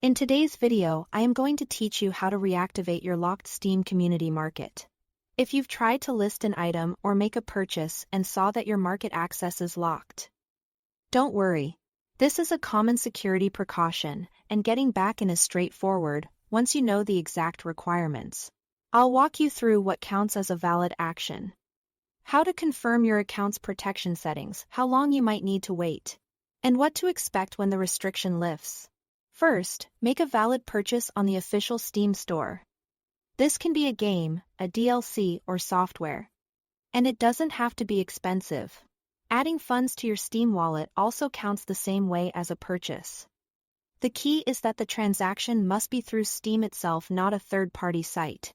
In today's video, I am going to teach you how to reactivate your locked Steam community market. If you've tried to list an item or make a purchase and saw that your market access is locked, don't worry. This is a common security precaution, and getting back in is straightforward once you know the exact requirements. I'll walk you through what counts as a valid action, how to confirm your account's protection settings, how long you might need to wait, and what to expect when the restriction lifts. First, make a valid purchase on the official Steam store. This can be a game, a DLC, or software. And it doesn't have to be expensive. Adding funds to your Steam wallet also counts the same way as a purchase. The key is that the transaction must be through Steam itself, not a third-party site.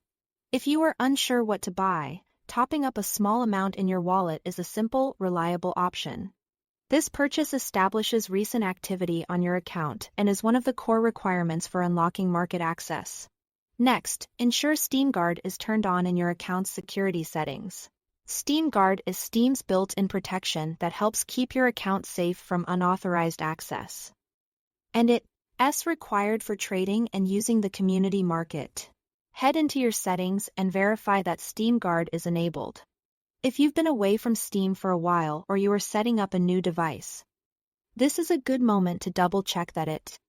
If you are unsure what to buy, topping up a small amount in your wallet is a simple, reliable option. This purchase establishes recent activity on your account and is one of the core requirements for unlocking market access. Next, ensure Steam Guard is turned on in your account's security settings. Steam Guard is Steam's built-in protection that helps keep your account safe from unauthorized access. And it's required for trading and using the community market. Head into your settings and verify that Steam Guard is enabled. If you've been away from Steam for a while or you are setting up a new device, this is a good moment to double-check that it's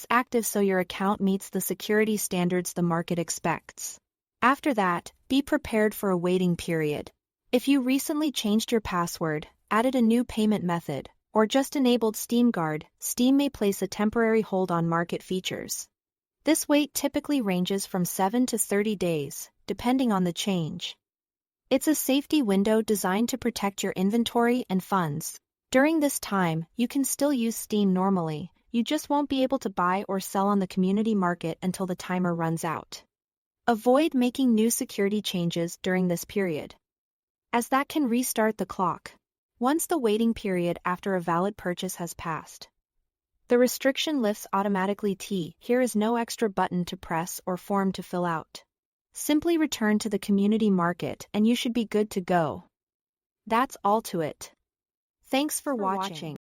active so your account meets the security standards the market expects. After that, be prepared for a waiting period. If you recently changed your password, added a new payment method, or just enabled Steam Guard, Steam may place a temporary hold on market features. This wait typically ranges from 7 to 30 days, depending on the change. It's a safety window designed to protect your inventory and funds. During this time, you can still use Steam normally, you just won't be able to buy or sell on the community market until the timer runs out. Avoid making new security changes during this period, as that can restart the clock. Once the waiting period after a valid purchase has passed, the restriction lifts automatically. Here is no extra button to press or form to fill out. Simply return to the community market and you should be good to go. That's all to it. Thanks for watching.